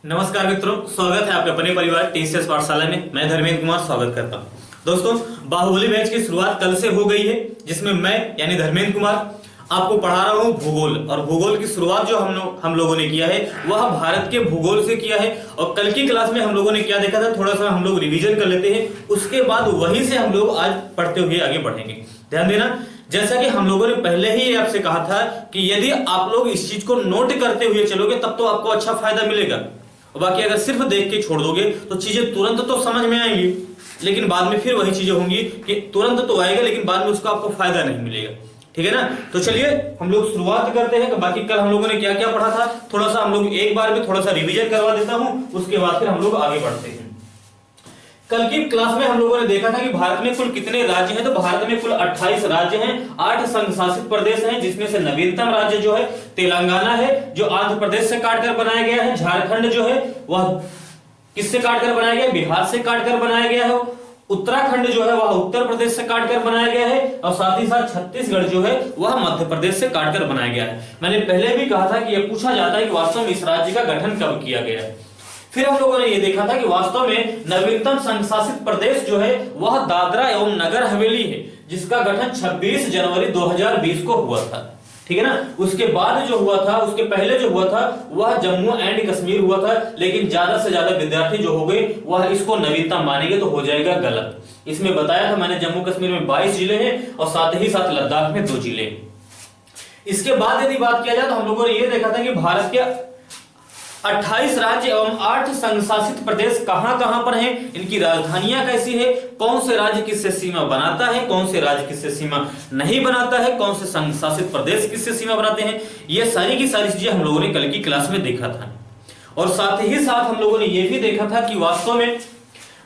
नमस्कार मित्रों, स्वागत है आपके अपने परिवार टीसीएस पाठशाला में। मैं धर्मेंद्र कुमार स्वागत करता हूं। दोस्तों, बाहुबली बैच की शुरुआत कल से हो गई है, जिसमें मैं यानी धर्मेंद्र कुमार आपको पढ़ा रहा हूं भूगोल। और भूगोल की शुरुआत जो हम लोगों ने किया है वह भारत के भूगोल से किया है। और कल की क्लास में हम लोगों ने क्या देखा था, थोड़ा सा हम लोग रिवीजन कर लेते हैं, उसके बाद वहीं से हम लोग आज पढ़ते हुए आगे बढ़ेंगे। ध्यान देना, जैसा कि हम लोगों ने पहले ही आपसे कहा था कि यदि आप लोग इस चीज को नोट करते हुए चलोगे तब तो आपको अच्छा फायदा मिलेगा। और बाकी अगर सिर्फ देख के छोड़ दोगे तो चीजें तुरंत तो समझ में आएंगी, लेकिन बाद में फिर वही चीजें होंगी कि तुरंत तो आएगा लेकिन बाद में उसका आपको फायदा नहीं मिलेगा। ठीक है ना। तो चलिए हम लोग शुरुआत करते हैं। बाकी कल हम लोगों ने क्या क्या पढ़ा था, थोड़ा सा हम लोग एक बार में थोड़ा सा रिवीजन करवा देता हूं, उसके बाद फिर हम लोग आगे बढ़ते हैं। कल की क्लास में हम लोगों ने देखा था कि भारत में कुल कितने राज्य हैं। तो भारत में कुल 28 राज्य हैं, 8 संघ शासित प्रदेश हैं, जिसमें से नवीनतम राज्य जो है तेलंगाना है, जो आंध्र प्रदेश से काटकर बनाया गया है। झारखंड जो है वह किससे काटकर बनाया गया है, बिहार से काटकर बनाया गया है। उत्तराखंड जो है वह उत्तर प्रदेश से काटकर बनाया गया है। और साथ ही साथ छत्तीसगढ़ जो है वह मध्य प्रदेश से काटकर बनाया गया है। मैंने पहले भी कहा था कि यह पूछा जाता है कि वास्तव में इस राज्य का गठन कब किया गया है। फिर हम लोगों ने यह देखा था कि वास्तव में नवीनतम संघ शासित प्रदेश जो है वह दादरा एवं नगर हवेली है, जिसका गठन 26 जनवरी 2020 को हुआ था। ठीक है ना। उसके बाद जो हुआ था, उसके पहले जो हुआ था वह जम्मू एंड कश्मीर हुआ था, लेकिन ज्यादा से ज्यादा विद्यार्थी जो हो गए वह इसको नवीनतम मानेंगे तो हो जाएगा गलत। इसमें बताया था मैंने जम्मू कश्मीर में 22 जिले हैं और साथ ही साथ लद्दाख में 2 जिले। इसके बाद यदि बात किया जाए तो हम लोगों ने यह देखा था कि भारत के 28 राज्य एवं 8 संघ शासित प्रदेश कहां कहां पर हैं, इनकी राजधानियां कैसी है, कौन से राज्य किससे सीमा बनाता है, कौन से राज्य किससे सीमा नहीं बनाता है, कौन से संघ शासित प्रदेश किससे सीमा बनाते हैं, ये सारी की सारी चीजें हम लोगों ने कल की क्लास में देखा था। और साथ ही साथ हम लोगों ने यह भी देखा था कि वास्तव में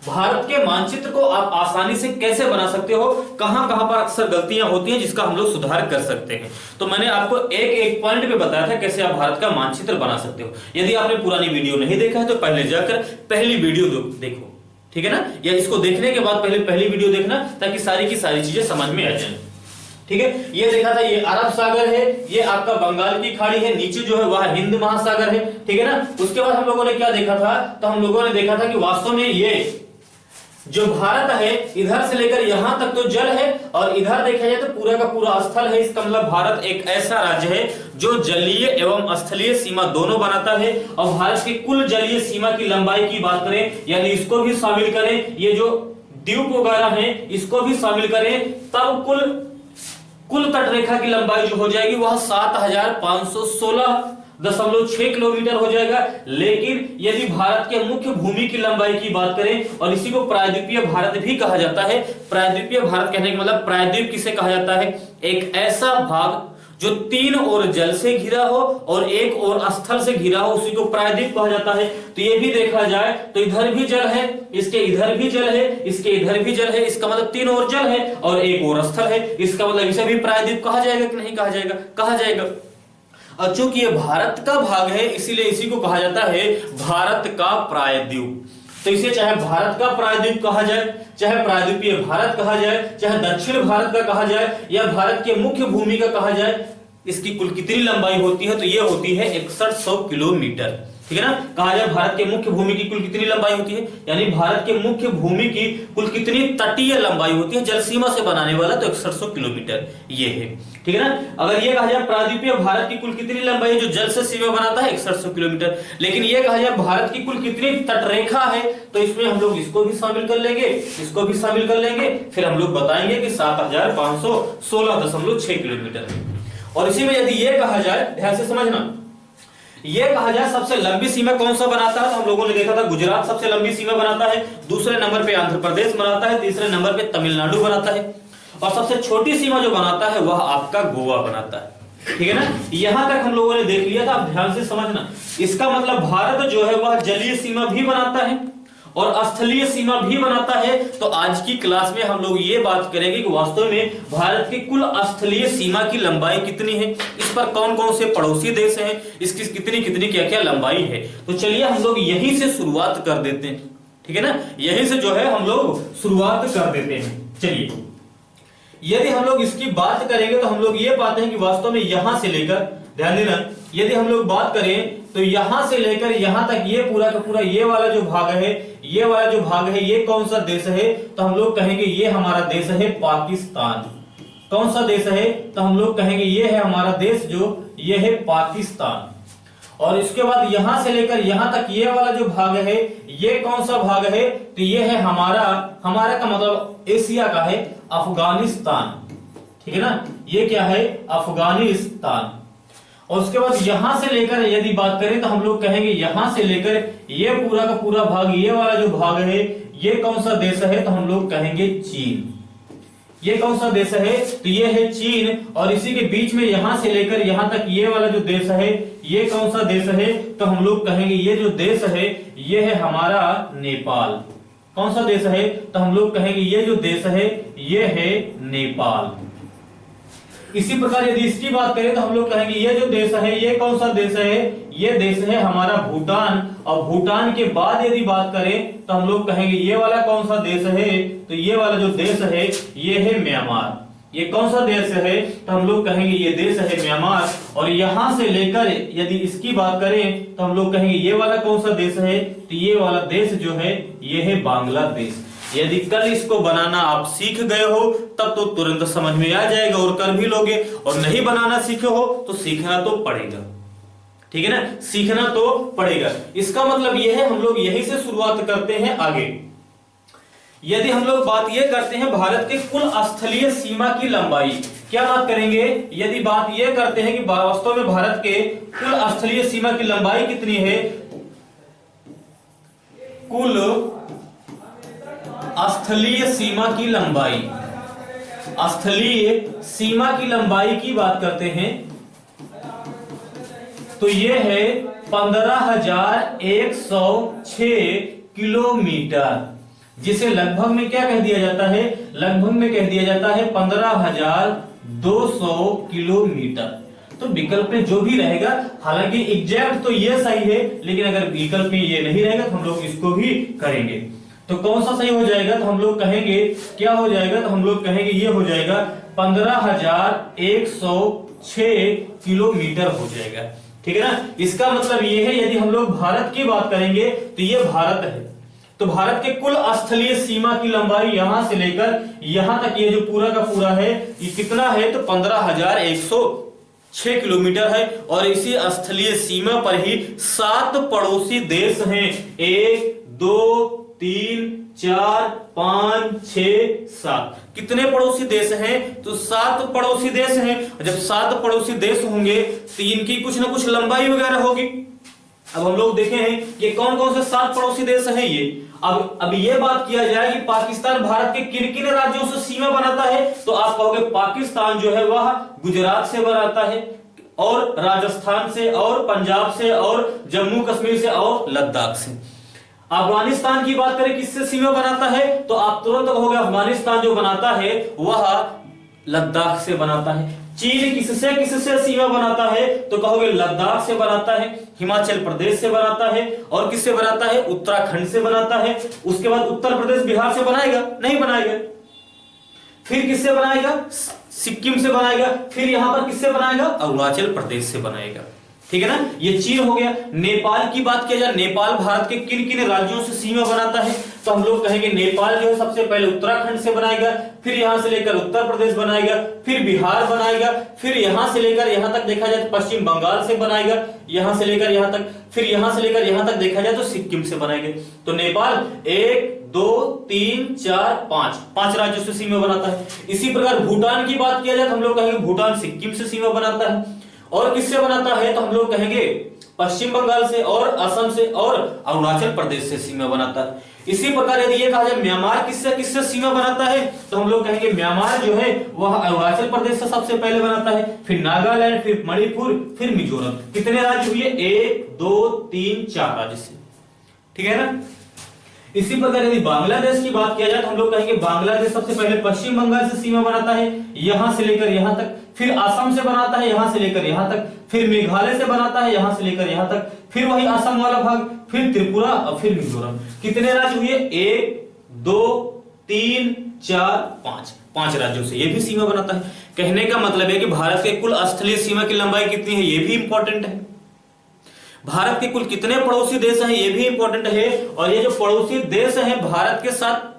भारत के मानचित्र को आप आसानी से कैसे बना सकते हो, कहां कहां पर अक्सर गलतियां होती हैं जिसका हम लोग सुधार कर सकते हैं। तो मैंने आपको एक एक पॉइंट पे बताया था कैसे आप भारत का मानचित्र बना सकते हो। यदि आपने पुरानी वीडियो नहीं देखा है तो पहले जाकर पहली वीडियो देखो। ठीक है ना, या इसको देखने के बाद पहले पहली वीडियो देखना ताकि सारी की सारी चीजें समझ में आ जाए। ठीक है, ये देखा था, ये अरब सागर है, ये आपका बंगाल की खाड़ी है, नीचे जो है वह हिंद महासागर है। ठीक है ना। उसके बाद हम लोगों ने क्या देखा था, तो हम लोगों ने देखा था कि वास्तव में ये जो भारत है इधर से लेकर यहां तक तो जल है और इधर देखा जाए तो पूरा का पूरा स्थल है। इसका मतलब भारत एक ऐसा राज्य है जो जलीय एवं स्थलीय सीमा दोनों बनाता है। और भारत की कुल जलीय सीमा की लंबाई की बात करें, यानी इसको भी शामिल करें, ये जो द्वीप वगैरह है इसको भी शामिल करें, तब कुल तट रेखा की लंबाई जो हो जाएगी वह 7516.6 किलोमीटर हो जाएगा। लेकिन यदि भारत के मुख्य भूमि की लंबाई की बात करें, और इसी को प्रायद्वीपीय भारत भी कहा जाता है। प्रायद्वीपीय भारत कहने का मतलब प्रायद्वीप किसे कहा जाता है, एक ऐसा भाग जो 3 ओर जल से घिरा हो और 1 ओर स्थल से घिरा हो, उसी को प्रायद्वीप कहा जाता है। तो ये भी देखा जाए तो इधर भी जल है, इसके इधर भी जल है, इसके इधर भी जल है, इसका मतलब 3 ओर जल है और 1 ओर स्थल है। इसका मतलब इसे भी प्रायद्वीप कहा जाएगा कि नहीं कहा जाएगा, कहा जाएगा। और चूंकि ये भारत का भाग है इसीलिए इसी को कहा जाता है भारत का प्रायद्वीप। तो इसे चाहे भारत का प्रायद्वीप कहा जाए, चाहे प्रायद्वीपीय भारत कहा जाए, चाहे दक्षिण भारत का कहा जाए, या भारत के मुख्य भूमि का कहा जाए, इसकी कुल कितनी लंबाई होती है, तो ये होती है 6100 किलोमीटर। ठीक है ना। कहा जाए भारत के मुख्य भूमि की कुल कितनी लंबाई होती है, यानी भारत के मुख्य भूमि की कुल कितनी तटीय लंबाई होती है जल सीमा से बनाने वाला, तो 6100 किलोमीटर ये है। ठीक है ना। अगर ये कहा जाए प्रायद्वीपीय भारत की कुल कितनी लंबाई है जो जल से सीमा बनाता है, 6100 किलोमीटर। लेकिन ये कहा जाए भारत की कुल कितनी तटरेखा है, तो इसमें हम लोग इसको भी शामिल कर लेंगे, इसको भी शामिल कर लेंगे, फिर हम लोग बताएंगे कि 7516.6 किलोमीटर है। और इसी में यदि ये कहा जाए, ध्यान से समझना, ये कहा जाए सबसे लंबी सीमा कौन सा बनाता है, तो हम लोगों ने देखा था गुजरात सबसे लंबी सीमा बनाता है, दूसरे नंबर पे आंध्र प्रदेश बनाता है, तीसरे नंबर पे तमिलनाडु बनाता है, और सबसे छोटी सीमा जो बनाता है वह आपका गोवा बनाता है। ठीक है ना। यहां तक हम लोगों ने देख लिया था, आप ध्यान से समझना। इसका मतलब भारत जो है वह जलीय सीमा भी बनाता है और स्थलीय सीमा भी बनाता है। तो आज की क्लास में हम लोग ये बात करेंगे कि वास्तव में भारत की कुल स्थलीय सीमा की लंबाई कितनी है, इस पर कौन कौन से पड़ोसी देश हैं, इसकी कितनी कितनी क्या क्या लंबाई है। तो चलिए हम लोग यहीं से शुरुआत कर देते हैं। ठीक है ना, यहीं से जो है हम लोग शुरुआत कर देते हैं। चलिए, यदि हम लोग इसकी बात करेंगे तो हम लोग ये पाते हैं कि वास्तव में यहां से लेकर, ध्यान देना, यदि हम लोग बात करें तो यहां से लेकर यहां तक ये पूरा का पूरा ये वाला जो भाग है, ये वाला जो भाग है, ये कौन सा देश है? तो हम लोग कहेंगे ये हमारा देश है पाकिस्तान। कौन सा देश है? तो हम लोग कहेंगे ये है हमारा देश, जो ये है पाकिस्तान। और इसके बाद यहां से लेकर यहां तक ये वाला जो भाग है, ये कौन सा भाग है? तो ये है हमारा का मतलब एशिया का है अफगानिस्तान। ठीक है ना, ये क्या है? अफगानिस्तान। और उसके बाद यहां से लेकर यदि बात करें तो हम लोग कहेंगे यहां से लेकर ये पूरा का पूरा भाग, ये वाला जो भाग है, ये कौन सा देश है? तो हम लोग कहेंगे चीन। ये कौन सा देश है? तो ये है चीन। और इसी के बीच में यहां से लेकर यहां तक ये वाला जो देश है, ये कौन सा देश है? तो हम लोग कहेंगे ये जो देश है, ये है हमारा नेपाल। कौन सा देश है? तो हम लोग कहेंगे ये जो देश है, ये है नेपाल। इसी प्रकार यदि इसकी बात करें तो हम लोग कहेंगे ये जो देश है, ये कौन सा देश है? ये देश है हमारा भूटान। और भूटान के बाद यदि बात करें तो हम लोग कहेंगे ये वाला कौन सा देश है? तो ये वाला जो देश है, ये है म्यांमार। ये कौन सा देश है? तो हम लोग कहेंगे ये देश है म्यांमार। और यहां से लेकर यदि इसकी बात करें तो हम लोग कहेंगे ये वाला कौन सा देश है? तो ये वाला देश जो है, ये है बांग्लादेश। यदि कल इसको बनाना आप सीख गए हो तब तो तुरंत समझ में आ जाएगा और कर भी लोगे, और नहीं बनाना सीखे हो तो सीखना तो पड़ेगा। ठीक है ना, सीखना तो पड़ेगा। इसका मतलब यह है हम लोग यही से शुरुआत करते हैं आगे। यदि हम लोग बात यह करते हैं भारत के कुल स्थलीय सीमा की लंबाई, क्या बात करेंगे? यदि बात यह करते हैं कि वास्तव में भारत के कुल स्थलीय सीमा की लंबाई कितनी है, कुल स्थलीय सीमा की लंबाई, स्थलीय सीमा की लंबाई की बात करते हैं तो यह है 15,106 किलोमीटर, जिसे लगभग में क्या कह दिया जाता है? लगभग में कह दिया जाता है 15,200 किलोमीटर। तो विकल्प में जो भी रहेगा, हालांकि एग्जैक्ट तो ये सही है, लेकिन अगर विकल्प में ये नहीं रहेगा तो हम लोग इसको भी करेंगे। तो कौन सा सही हो जाएगा? तो हम लोग कहेंगे क्या हो जाएगा? तो हम लोग कहेंगे ये हो जाएगा 15,106 किलोमीटर हो जाएगा। ठीक है ना, इसका मतलब ये है यदि हम लोग भारत की बात करेंगे तो ये भारत है। तो भारत के कुल स्थलीय सीमा की लंबाई यहां से लेकर यहां तक ये जो पूरा का पूरा है, ये कितना है? तो 15,106 किलोमीटर है। और इसी स्थलीय सीमा पर ही 7 पड़ोसी देश हैं। 1 2 3 4 5 6 7। कितने पड़ोसी देश हैं? तो 7 पड़ोसी देश हैं। जब 7 पड़ोसी देश होंगे तो इनकी कुछ ना कुछ लंबाई वगैरह होगी। अब हम लोग देखे हैं कि कौन कौन से 7 पड़ोसी देश हैं ये। अब ये बात किया जाए कि पाकिस्तान भारत के किन किन राज्यों से सीमा बनाता है, तो आप कहोगे पाकिस्तान जो है वह गुजरात से बनाता है, और राजस्थान से, और पंजाब से, और जम्मू कश्मीर से, और लद्दाख से। अफगानिस्तान की बात करें किससे सीमा बनाता है, तो आप तुरंत कहोगे अफगानिस्तान जो बनाता है वह लद्दाख से बनाता है। चीन किससे किससे सीमा बनाता है, तो कहोगे लद्दाख से बनाता है, हिमाचल प्रदेश से बनाता है, और किससे बनाता है? उत्तराखंड से बनाता है। उसके बाद उत्तर प्रदेश बिहार से बनाएगा? नहीं बनाएगा। फिर किससे बनाएगा? सिक्किम से बनाएगा। फिर यहां पर किससे बनाएगा? अरुणाचल प्रदेश से बनाएगा। ठीक है ना, ये चीन हो गया। नेपाल की बात किया जाए, नेपाल भारत के किन किन राज्यों से सीमा बनाता है, तो हम लोग कहेंगे नेपाल जो है सबसे पहले उत्तराखंड से बनाएगा, फिर यहां से लेकर उत्तर प्रदेश बनाएगा, फिर बिहार बनाएगा, फिर यहां से लेकर यहां तक देखा जाए तो पश्चिम बंगाल से बनाएगा, यहां से लेकर यहां तक, फिर यहां से लेकर यहां तक देखा जाए तो सिक्किम से बनाएंगे। तो नेपाल 1 2 3 4 5 राज्यों से सीमा बनाता है। इसी प्रकार भूटान की बात किया जाए तो हम लोग कहेंगे भूटान सिक्किम से सीमा बनाता है। और किससे बनाता है, तो हम लोग कहेंगे पश्चिम बंगाल से, और असम से, और अरुणाचल प्रदेश से सीमा बनाता है। इसी प्रकार यदि ये कहा जाए म्यांमार किससे किससे सीमा बनाता है, तो हम लोग कहेंगे म्यांमार जो है वह अरुणाचल प्रदेश से सबसे पहले बनाता है, फिर नागालैंड, फिर मणिपुर, फिर मिजोरम। कितने राज्य हुए? 1 2 3 4 राज्य से। ठीक है ना। इसी प्रकार यदि बांग्लादेश की बात किया जाए तो हम लोग कहेंगे बांग्लादेश सबसे पहले पश्चिम बंगाल से सीमा बनाता है, यहां से लेकर यहां तक, फिर असम से बनाता है यहां से लेकर यहां तक, फिर मेघालय से बनाता है यहां से लेकर यहां तक, फिर वही असम वाला भाग, फिर त्रिपुरा और फिर मिजोरम। कितने राज्य हुए? 1 2 3 4 5 राज्यों से ये भी सीमा बनाता है। कहने का मतलब है कि भारत के कुल स्थलीय सीमा की लंबाई कितनी है, ये भी इंपॉर्टेंट है। भारत के कुल कितने पड़ोसी देश हैं ये भी इंपॉर्टेंट है, और ये जो पड़ोसी देश हैं भारत के साथ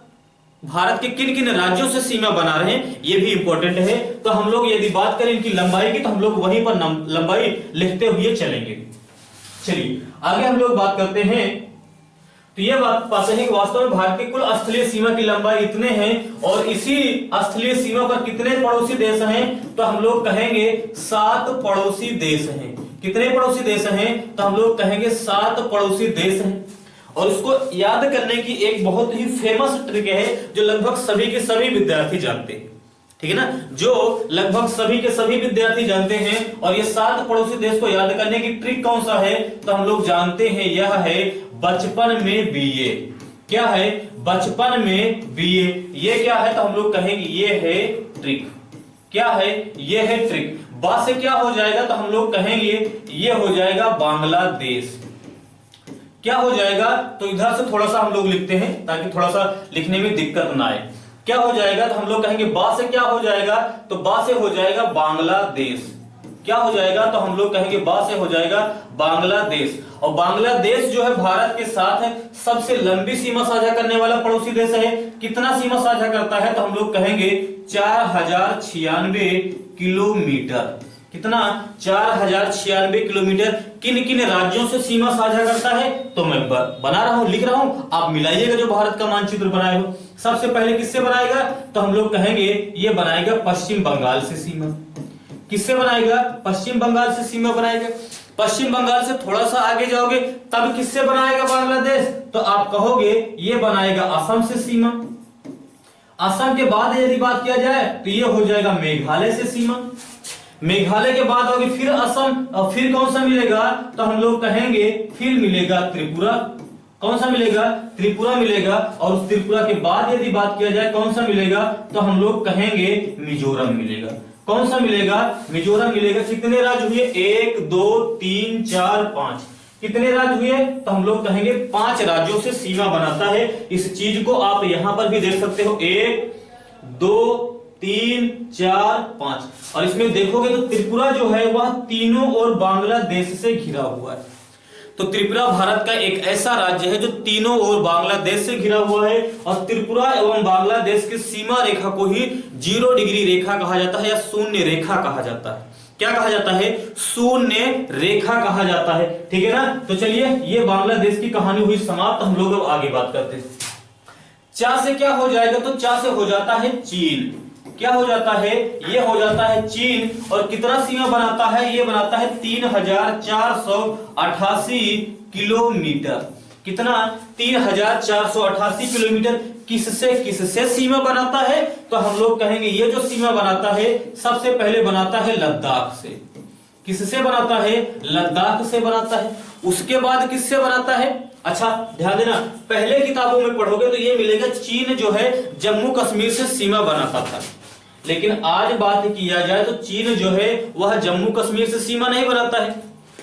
भारत के किन किन राज्यों से सीमा बना रहे हैं ये भी इंपॉर्टेंट है। तो हम लोग यदि बात करें इनकी लंबाई की तो हम लोग वहीं पर लंबाई लिखते हुए चलेंगे। चलिए आगे हम लोग बात करते हैं। तो ये बात पाते हैं कि वास्तव में भारत की कुल स्थलीय सीमा की लंबाई इतने हैं, और इसी स्थलीय सीमा पर कितने पड़ोसी देश हैं, तो हम लोग कहेंगे 7 पड़ोसी देश हैं। कितने पड़ोसी देश हैं, तो हम लोग कहेंगे 7 पड़ोसी देश हैं। और उसको याद करने की एक बहुत ही फेमस ट्रिक है जो लगभग सभी के सभी विद्यार्थी जानते हैं, ठीक है ना, जो लगभग सभी के सभी विद्यार्थी जानते हैं। और ये 7 पड़ोसी देश को याद करने की ट्रिक कौन सा है, तो हम लोग जानते हैं यह है बचपन में बीए। क्या है, बचपन में बीए। ये क्या है, तो हम लोग कहेंगे ये है ट्रिक। क्या है, ये है ट्रिक। बा से क्या हो जाएगा, तो हम लोग कहेंगे ये हो जाएगा बांग्लादेश। क्या हो जाएगा, तो इधर से थोड़ा सा हम लोग लिखते हैं ताकि थोड़ा सा लिखने में दिक्कत ना आए। क्या हो जाएगा, तो हम लोग कहेंगे बा से क्या हो जाएगा, तो बा से हो जाएगा बांग्लादेश। क्या हो जाएगा, तो हम लोग कहेंगे बा से हो जाएगा बांग्लादेश। और बांग्लादेश जो है भारत के साथ है सबसे लंबी सीमा साझा करने वाला पड़ोसी देश है। कितना सीमा साझा करता है, तो हम लोग कहेंगे 4096 किलोमीटर। कितना, 4096 किलोमीटर। किन किन राज्यों से सीमा साझा करता है, तो मैं बना रहा हूं, लिख रहा हूं, आप मिलाइएगा जो भारत का मानचित्र बनाए हो। सबसे पहले किससे बनाएगा, तो हम लोग कहेंगे ये बनाएगा पश्चिम बंगाल से सीमा। किससे बनाएगा, पश्चिम बंगाल से सीमा बनाएगा। पश्चिम बंगाल से थोड़ा सा आगे जाओगे तब किससे बनाएगा बांग्लादेश, तो आप कहोगे ये बनाएगा असम से सीमा। असम के बाद यदि बात किया जाए तो ये हो जाएगा मेघालय से सीमा। मेघालय के बाद होगी फिर असम, और फिर कौन सा मिलेगा, तो हम लोग कहेंगे फिर मिलेगा त्रिपुरा। कौन सा मिलेगा, त्रिपुरा मिलेगा। और उस त्रिपुरा के बाद यदि बात किया जाए कौन सा मिलेगा, तो हम लोग कहेंगे मिजोरम मिलेगा। कौन सा मिलेगा, मिजोरम मिलेगा। कितने राज्य हुए, 1 2 3 4 5। कितने राज्य हुए, तो हम लोग कहेंगे 5 राज्यों से सीमा बनाता है। इस चीज को आप यहां पर भी देख सकते हो, 1 2 3 4 5। और इसमें देखोगे तो त्रिपुरा जो है वह तीनों ओर बांग्लादेश से घिरा हुआ है। तो त्रिपुरा भारत का एक ऐसा राज्य है जो तीनों ओर बांग्लादेश से घिरा हुआ है। और त्रिपुरा एवं बांग्लादेश की सीमा रेखा को ही 0 डिग्री रेखा कहा जाता है या शून्य रेखा कहा जाता है। क्या कहा जाता है, शून्य रेखा कहा जाता है, ठीक है ना। तो चलिए ये बांग्लादेश की कहानी हुई समाप्त। हम लोग अब आगे बात करते हैं। चा से क्या हो जाएगा, तो चा से हो जाता है चीन। क्या हो जाता है, ये हो जाता है चीन। और कितना सीमा बनाता है, ये बनाता है 3488 किलोमीटर। कितना, 3488 किलोमीटर। किससे किससे सीमा बनाता है, तो हम लोग कहेंगे ये जो सीमा बनाता है सबसे पहले बनाता है लद्दाख से। किससे बनाता है, लद्दाख से बनाता है। उसके बाद किससे बनाता है, अच्छा ध्यान देना, पहले किताबों में पढ़ोगे तो ये मिलेगा चीन जो है जम्मू कश्मीर से सीमा बनाता था। लेकिन आज बात किया जाए तो चीन जो है वह जम्मू कश्मीर से सीमा नहीं बनाता है,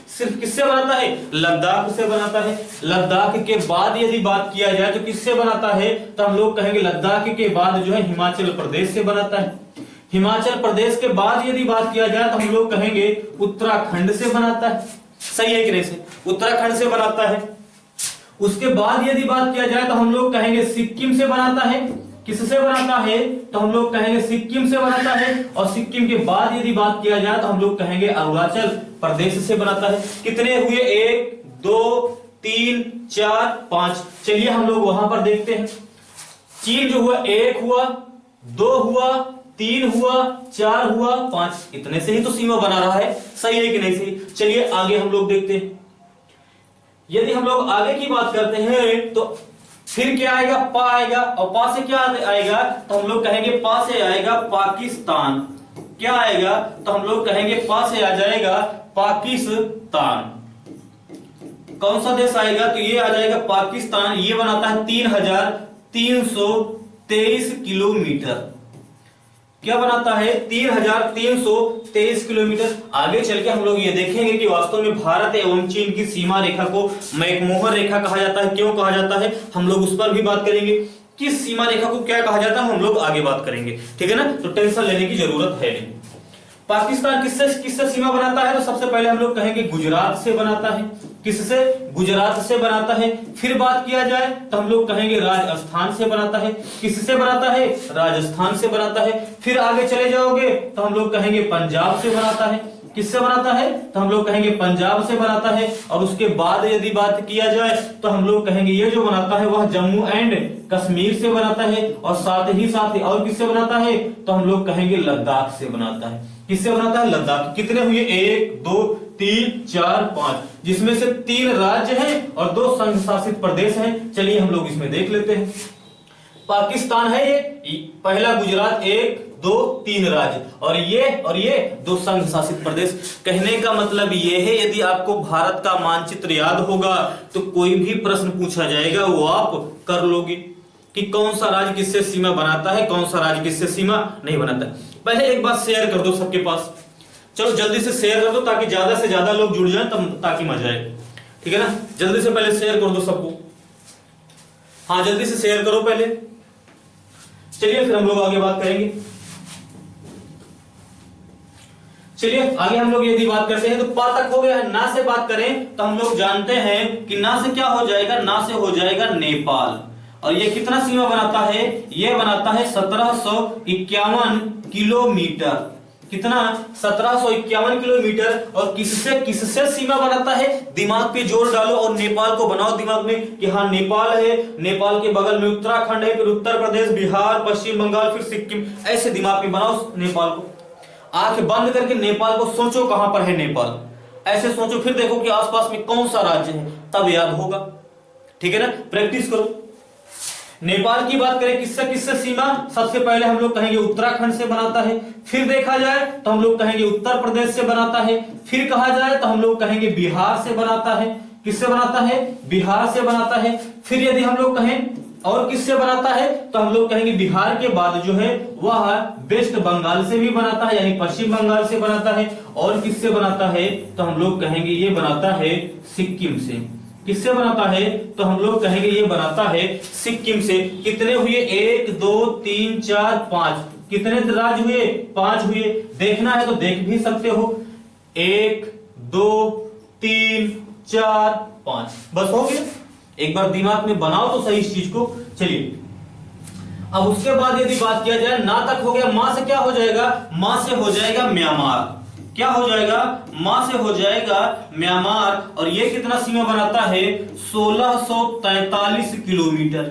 सिर्फ किससे बनाता है, लद्दाख से बनाता है। लद्दाख के बाद यदि बात किया जाए तो किससे बनाता है, तो हम लोग कहेंगे लद्दाख के बाद जो है हिमाचल प्रदेश से बनाता है। हिमाचल प्रदेश के बाद यदि बात किया जाए तो हम लोग कहेंगे उत्तराखंड से बनाता है। सही है कि नहीं, से उत्तराखंड से बनाता है। उसके बाद यदि बात किया जाए तो हम लोग कहेंगे सिक्किम से बनाता है। किससे बनाता है, तो हम लोग कहेंगे सिक्किम से बनाता है। और सिक्किम के बाद यदि बात किया जाए तो हम लोग कहेंगे अरुणाचल प्रदेश से बनाता है। कितने हुए, 1 2 3 4 5। चलिए हम लोग वहां पर देखते हैं। चीन जो हुआ, 1 हुआ, 2 हुआ, 3 हुआ, 4 हुआ, 5। इतने से ही तो सीमा बना रहा है। सही है कि नहीं सही। चलिए आगे हम लोग देखते हैं। यदि हम लोग आगे की बात करते हैं तो फिर क्या आएगा, पा आएगा। और पा से क्या आएगा, तो हम लोग कहेंगे पा से आएगा पाकिस्तान। क्या आएगा, तो हम लोग कहेंगे पा से आ जाएगा पाकिस्तान। कौन सा देश आएगा, तो ये आ जाएगा पाकिस्तान। ये बनाता है 3323 किलोमीटर। क्या बनाता है, 3323 किलोमीटर। आगे चल के हम लोग ये देखेंगे कि वास्तव में भारत एवं चीन की सीमा रेखा को मैकमोहन रेखा कहा जाता है। क्यों कहा जाता है, हम लोग उस पर भी बात करेंगे। किस सीमा रेखा को क्या कहा जाता है हम लोग आगे बात करेंगे, ठीक है ना। तो टेंशन लेने की जरूरत है नहीं। पाकिस्तान किससे किससे सीमा बनाता है? तो सबसे पहले हम लोग कहेंगे गुजरात से बनाता है। किससे? गुजरात से बनाता है। फिर बात किया जाए तो हम लोग कहेंगे राजस्थान से बनाता है। किससे बनाता है? राजस्थान से बनाता है। फिर आगे चले जाओगे तो हम लोग कहेंगे पंजाब से बनाता है। किससे बनाता है? तो हम लोग कहेंगे पंजाब से बनाता है। और उसके बाद यदि बात किया जाए तो हम लोग कहेंगे ये जो बनाता है वह जम्मू एंड कश्मीर से बनाता है। और साथ ही और किससे बनाता है? तो हम लोग कहेंगे लद्दाख से बनाता है। किससे बनाता है? लद्दाख। कितने हुए? 1 2 3 4 5, जिसमें से 3 राज्य हैं और 2 संघ शासित प्रदेश हैं। चलिए हम लोग इसमें देख लेते हैं। पाकिस्तान है ये पहला, गुजरात 1 2 3 राज्य, और ये 2 संघ शासित प्रदेश। कहने का मतलब ये है यदि आपको भारत का मानचित्र याद होगा तो कोई भी प्रश्न पूछा जाएगा वो आप कर लोगे कि कौन सा राज्य किससे सीमा बनाता है, कौन सा राज्य किससे सीमा नहीं बनाता है। पहले एक बात शेयर कर दो सबके पास, चलो जल्दी से शेयर कर दो ताकि ज्यादा से ज्यादा लोग जुड़ जाएं, तब ताकि मजा आए। ठीक है ना, जल्दी से पहले शेयर कर दो सबको। हाँ जल्दी से शेयर करो पहले। चलिए फिर हम लोग आगे बात करेंगे। चलिए आगे हम लोग यदि बात करते हैं तो पा तक हो गया। ना से बात करें तो हम लोग जानते हैं कि ना से क्या हो जाएगा? ना से हो जाएगा नेपाल। और ये कितना सीमा बनाता है? ये बनाता है 1751 किलोमीटर। कितना? 1751 किलोमीटर। और किससे किससे सीमा बनाता है? दिमाग पे जोर डालो और नेपाल को बनाओ दिमाग में कि हाँ नेपाल है, नेपाल के बगल में उत्तराखंड है, फिर उत्तर प्रदेश, बिहार, पश्चिम बंगाल, फिर सिक्किम। ऐसे दिमाग में बनाओ नेपाल को। आंख बंद करके नेपाल को सोचो कहां पर है नेपाल, ऐसे सोचो, फिर देखो कि आसपास में कौन सा राज्य है, तब याद होगा। ठीक है ना, प्रैक्टिस करो। नेपाल की बात करें किससे किससे सीमा? सबसे पहले हम लोग कहेंगे उत्तराखंड से बनाता है। फिर देखा जाए तो हम लोग कहेंगे उत्तर प्रदेश से बनाता है। फिर कहा जाए तो हम लोग कहेंगे बिहार से बनाता है। किससे बनाता है? बिहार से बनाता है। फिर यदि हम लोग कहें और किससे बनाता है तो हम लोग कहेंगे बिहार के बाद जो है वह वेस्ट बंगाल से भी बनाता है, यानी पश्चिम बंगाल से बनाता है। और किससे बनाता है तो हम लोग कहेंगे ये बनाता है सिक्किम से। किससे बनाता है तो हम लोग कहेंगे ये बनाता है सिक्किम से। कितने हुए? 1 2 3 4 5। कितने राज्य हुए? 5 हुए। देखना है तो देख भी सकते हो। 1 2 3 4 5, बस हो गया। एक बार दिमाग में बनाओ तो सही इस चीज को। चलिए अब उसके बाद यदि बात किया जाए, ना तक हो गया। मां से क्या हो जाएगा? मां से हो जाएगा म्यांमार। क्या हो जाएगा? मां से हो जाएगा म्यांमार। और ये कितना सीमा बनाता है? 1643 किलोमीटर।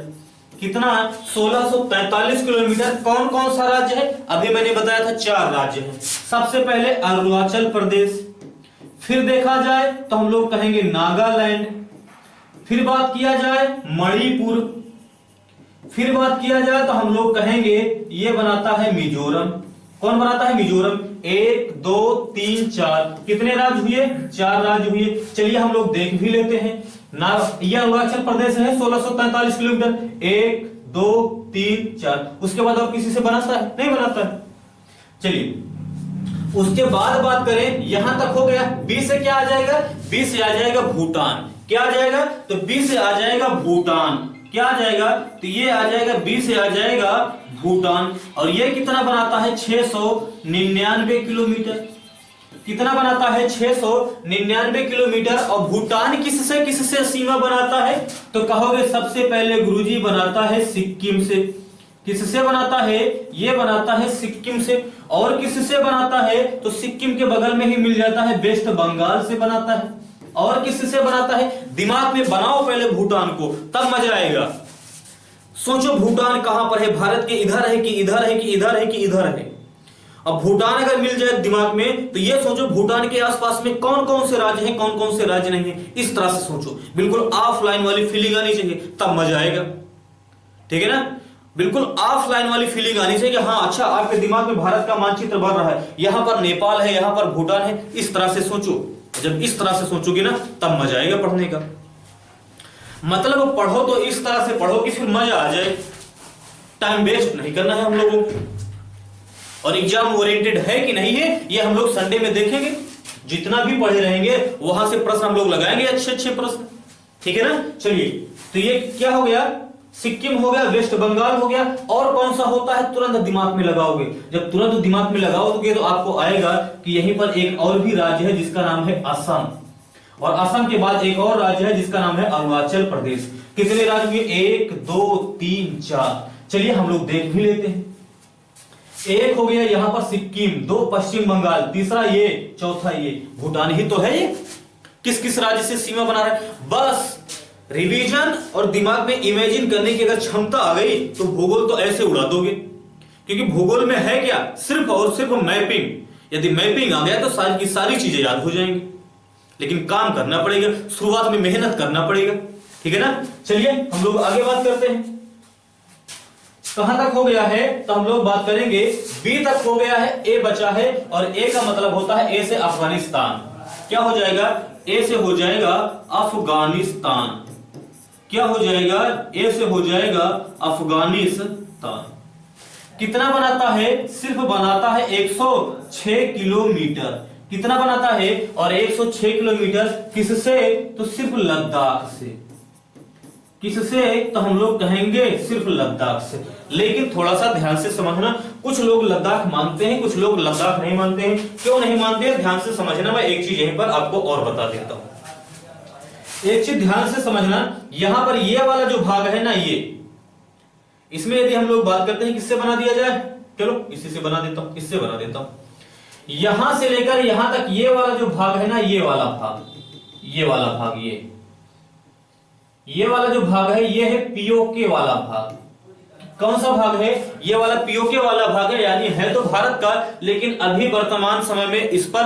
कितना? 1643 किलोमीटर। कौन कौन सा राज्य है? अभी मैंने बताया था 4 राज्य हैं। सबसे पहले अरुणाचल प्रदेश, फिर देखा जाए तो हम लोग कहेंगे नागालैंड, फिर बात किया जाए मणिपुर, फिर बात किया जाए तो हम लोग कहेंगे ये बनाता है मिजोरम। कौन बनाता है? मिजोरम। 1 2 3 4, कितने राज्य हुए? 4 राज्य हुए। चलिए हम लोग देख भी लेते हैं ना। यह अरुणाचल प्रदेश है 1643 किलोमीटर। 1 2 3 4। उसके बाद और किसी से बनाता है? नहीं बनाता है। चलिए उसके बाद बात करें, यहां तक हो गया। बी से क्या आ जाएगा? बी से आ जाएगा भूटान। क्या आ जाएगा? तो बी से आ जाएगा भूटान। क्या आ जाएगा? तो ये आ जाएगा, बी से आ जाएगा भूटान। और ये कितना बनाता है? 699 किलोमीटर। कितना बनाता है? 699 किलोमीटर। और भूटान किससे किससे सीमा बनाता है? तो कहोगे सबसे पहले गुरुजी बनाता है सिक्किम से। किससे बनाता है? ये बनाता है सिक्किम से। और किससे बनाता है? तो सिक्किम के बगल में ही मिल जाता है, वेस्ट बंगाल से बनाता है। और किससे बनाता है? दिमाग में बनाओ पहले भूटान को, तब मजा आएगा। सोचो भूटान कहां पर है? भारत के इधर है कि इधर है कि इधर है कि इधर है? अब भूटान अगर मिल जाए दिमाग में तो ये सोचो भूटान के आसपास में कौन कौन से राज्य हैं, कौन कौन से राज्य नहीं है। इस तरह से सोचो, बिल्कुल ऑफलाइन वाली फीलिंग आनी चाहिए, तब मजा आएगा। ठीक है ना, बिल्कुल ऑफलाइन वाली फीलिंग आनी चाहिए कि हाँ अच्छा आपके दिमाग में भारत का मानचित्र बन रहा है, यहां पर नेपाल है, यहां पर भूटान है। इस तरह से सोचो। जब इस तरह से सोचोगे ना तब मजा आएगा पढ़ने का। मतलब पढ़ो तो इस तरह से पढ़ो कि फिर मजा आ जाए। टाइम वेस्ट नहीं करना है हम लोगों को। और एग्जाम ओरिएंटेड है कि नहीं है ये हम लोग संडे में देखेंगे। जितना भी पढ़े रहेंगे वहां से प्रश्न हम लोग लगाएंगे, अच्छे अच्छे प्रश्न। ठीक है ना। चलिए तो ये क्या हो गया? सिक्किम हो गया, वेस्ट बंगाल हो गया, और कौन सा होता है तुरंत दिमाग में लगाओगे। जब तुरंत दिमाग में लगाओगे तो आपको आएगा कि यहीं पर एक और भी राज्य है जिसका नाम है असम, और असम के बाद एक और राज्य है जिसका नाम है अरुणाचल प्रदेश। कितने राज्य हुए? 1 2 3 4। चलिए हम लोग देख भी लेते हैं। एक हो गया यहां पर सिक्किम, 2 पश्चिम बंगाल, तीसरा ये, चौथा ये भूटान ही तो है। ये किस किस राज्य से सीमा बना रहा है? बस रिवीजन और दिमाग में इमेजिन करने की अगर क्षमता आ गई तो भूगोल तो ऐसे उड़ा दोगे, क्योंकि भूगोल में है क्या? सिर्फ और सिर्फ मैपिंग। यदि मैपिंग आ गया तो सारी की सारी चीजें याद हो जाएंगी, लेकिन काम करना पड़ेगा, शुरुआत में मेहनत करना पड़ेगा। ठीक है ना? चलिए हम लोग आगे बात करते हैं। कहां तक हो गया है? तो हम लोग बात करेंगे बी तक हो गया है, ए बचा है, और ए का मतलब होता है ए से अफगानिस्तान। क्या हो जाएगा? ए से हो जाएगा अफगानिस्तान। क्या हो जाएगा? ए से हो जाएगा अफगानिस्तान। कितना बनाता है? सिर्फ बनाता है 106 किलोमीटर। कितना बनाता है? और 106 किलोमीटर किससे? तो सिर्फ लद्दाख से। किससे? तो हम लोग कहेंगे सिर्फ लद्दाख से। लेकिन थोड़ा सा ध्यान से समझना, कुछ लोग लद्दाख मानते हैं, कुछ लोग लद्दाख नहीं मानते हैं। क्यों नहीं मानते हैं? ध्यान से समझना। मैं एक चीज यहीं पर आपको और बता देता हूं। एक चीज ध्यान से समझना, यहां पर ये वाला जो भाग है ना, ये इसमें यदि हम लोग बात करते हैं किससे बना दिया जाए, चलो इसी से बना देता हूं, इससे बना देता हूं। यहां से लेकर यहां तक ये वाला जो भाग है ना, ये वाला भाग, ये वाला भाग, ये वाला जो भाग है ये है पीओके वाला भाग। कौन सा भाग है? ये वाला पीओके वाला भाग है, यानी है तो भारत का, लेकिन अभी वर्तमान समय में इस पर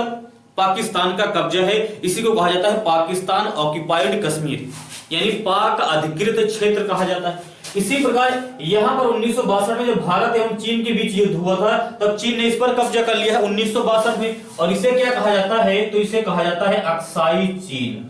पाकिस्तान का कब्जा है। इसी को कहा जाता है पाकिस्तान ऑक्युपाइड कश्मीर, यानी पाक अधिकृत क्षेत्र कहा जाता है। इसी प्रकार यहां पर 1962 में जब भारत एवं चीन के बीच युद्ध हुआ था, तब चीन ने इस पर कब्जा कर लिया है 1962 में, और इसे क्या कहा जाता है? तो इसे कहा जाता है अक्साई चीन।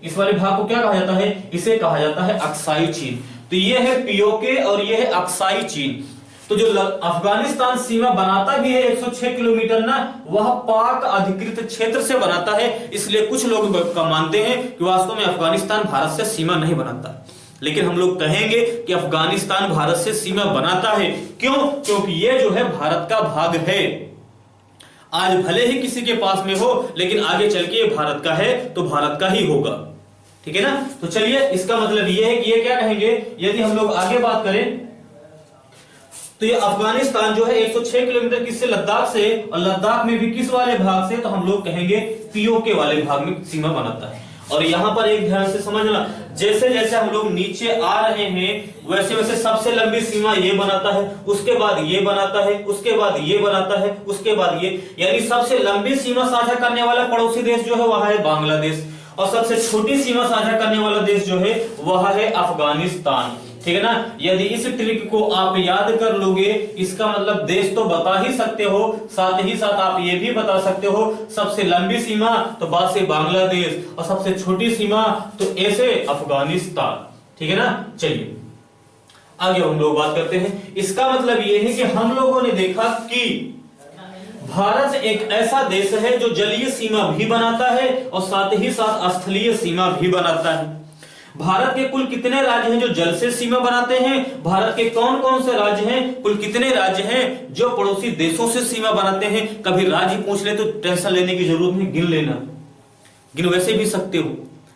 इस वाले भाग को क्या कहा जाता है? इसे कहा जाता है अक्साई चीन। तो ये है पीओके और ये है अक्साई चीन। तो जो अफगानिस्तान सीमा बनाता भी है 106 किलोमीटर ना, वह पाक अधिकृत क्षेत्र से बनाता है। इसलिए कुछ लोग मानते हैं कि वास्तव में अफगानिस्तान भारत से सीमा नहीं बनाता, लेकिन हम लोग कहेंगे कि अफगानिस्तान भारत से सीमा बनाता है। क्यों? क्योंकि ये जो है भारत का भाग है। आज भले ही किसी के पास में हो, लेकिन आगे चल के ये भारत का है तो भारत का ही होगा। ठीक है ना? तो चलिए, इसका मतलब ये है कि ये क्या कहेंगे, यदि हम लोग आगे बात करें तो ये अफगानिस्तान जो है 106 किलोमीटर किससे? लद्दाख से, और लद्दाख में भी किस वाले भाग से? तो हम लोग कहेंगे पीओके वाले भाग में सीमा बनाता है। और यहां पर एक ध्यान से समझना, जैसे जैसे हम लोग नीचे आ रहे हैं वैसे वैसे सबसे लंबी सीमा ये बनाता है, उसके बाद ये बनाता है, उसके बाद ये बनाता है, उसके बाद ये, यानी सबसे लंबी सीमा साझा करने वाला पड़ोसी देश जो है वह है बांग्लादेश, और सबसे छोटी सीमा साझा करने वाला देश जो है वह है अफगानिस्तान। ठीक है ना? यदि इस ट्रिक को आप याद कर लोगे, इसका मतलब देश तो बता ही सकते हो, साथ ही साथ आप ये भी बता सकते हो सबसे लंबी सीमा तो बा से बांग्लादेश, और सबसे छोटी सीमा तो ए से अफगानिस्तान। ठीक है ना? चलिए आगे हम लोग बात करते हैं। इसका मतलब ये है कि हम लोगों ने देखा कि भारत एक ऐसा देश है जो जलीय सीमा भी बनाता है और साथ ही साथ स्थलीय सीमा भी बनाता है। भारत के कुल कितने राज्य हैं जो जल से सीमा बनाते हैं? भारत के कौन कौन से राज्य हैं? कुल कितने राज्य हैं जो पड़ोसी देशों से सीमा बनाते हैं? कभी राज्य पूछ ले तो टेंशन लेने की जरूरत नहीं, गिन लेना, गिन वैसे भी सकते हो।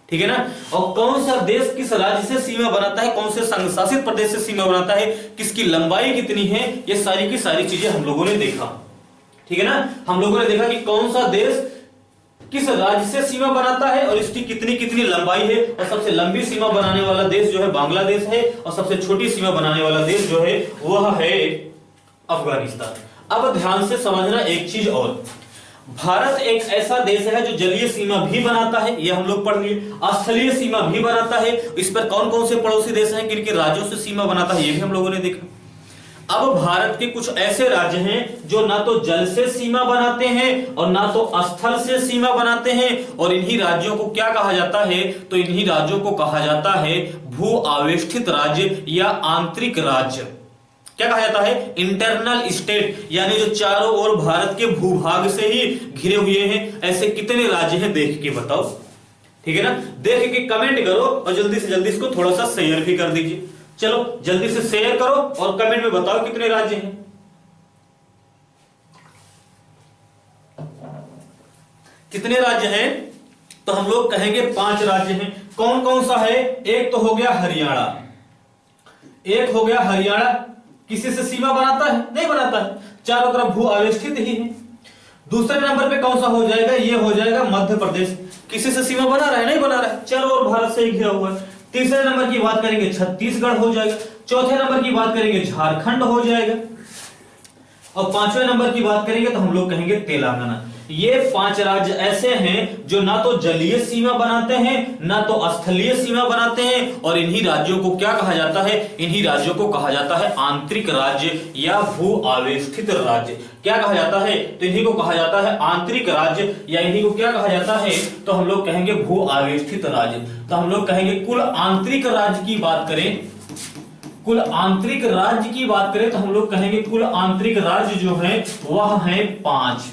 ठीक है ना? और कौन सा देश किस राज्य से सीमा बनाता है, कौन से संघ शासित प्रदेश से सीमा बनाता है, किसकी लंबाई कितनी है, ये सारी की सारी चीजें हम लोगों ने देखा। ठीक है ना? हम लोगों ने देखा कि कौन सा देश किस राज्य से सीमा बनाता है और इसकी कितनी कितनी लंबाई है, और सबसे लंबी सीमा बनाने वाला देश जो है बांग्लादेश है, और सबसे छोटी सीमा बनाने वाला देश जो है वह है अफगानिस्तान। अब ध्यान से समझना एक चीज और, भारत एक ऐसा देश है जो जलीय सीमा भी बनाता है, ये हम लोग पढ़ लिए, स्थलीय सीमा भी बनाता है। इस पर कौन कौन से पड़ोसी देश हैं, किन किन राज्यों से सीमा बनाता है, ये भी हम लोगों ने देखा। अब भारत के कुछ ऐसे राज्य हैं जो ना तो जल से सीमा बनाते हैं और ना तो स्थल से सीमा बनाते हैं, और इन्हीं राज्यों को क्या कहा जाता है? तो इन्हीं राज्यों को कहा जाता है भू आवेष्टित राज्य या आंतरिक राज्य। क्या कहा जाता है? इंटरनल स्टेट, यानी जो चारों ओर भारत के भूभाग से ही घिरे हुए हैं। ऐसे कितने राज्य हैं देख के बताओ। ठीक है ना? देख के कमेंट करो और जल्दी से जल्दी इसको थोड़ा सा शेयर भी कर दीजिए। चलो जल्दी से शेयर करो और कमेंट में बताओ कितने राज्य हैं। कितने राज्य हैं? तो हम लोग कहेंगे 5 राज्य हैं। कौन कौन सा है? एक तो हो गया हरियाणा, एक हो गया हरियाणा, किसी से सीमा बनाता है? नहीं बनाता है, चारों तरफ भू आवेष्टित ही है। दूसरे नंबर पे कौन सा हो जाएगा? ये हो जाएगा मध्य प्रदेश, किसी से सीमा बना रहा है? नहीं बना रहा है, चारों ओर भारत से ही घिरा हुआ है। तीसरे नंबर की बात करेंगे छत्तीसगढ़ हो जाएगा। चौथे नंबर की बात करेंगे झारखंड हो जाएगा। और 5वें नंबर की बात करेंगे तो हम लोग कहेंगे तेलंगाना। ये 5 राज्य ऐसे हैं जो ना तो जलीय सीमा बनाते हैं ना तो स्थलीय सीमा बनाते हैं, और इन्हीं राज्यों को क्या कहा जाता है? इन्हीं राज्यों को कहा जाता है आंतरिक राज्य या भू आवेष्टित राज्य। क्या कहा जाता है? तो इन्हीं को कहा जाता है आंतरिक राज्य, या इन्हीं को क्या कहा जाता है? तो हम लोग कहेंगे भू आवेष्टित राज्य। तो हम लोग कहेंगे कुल आंतरिक राज्य की बात करें, कुल आंतरिक राज्य की बात करें तो हम लोग कहेंगे कुल आंतरिक राज्य जो है वह है 5।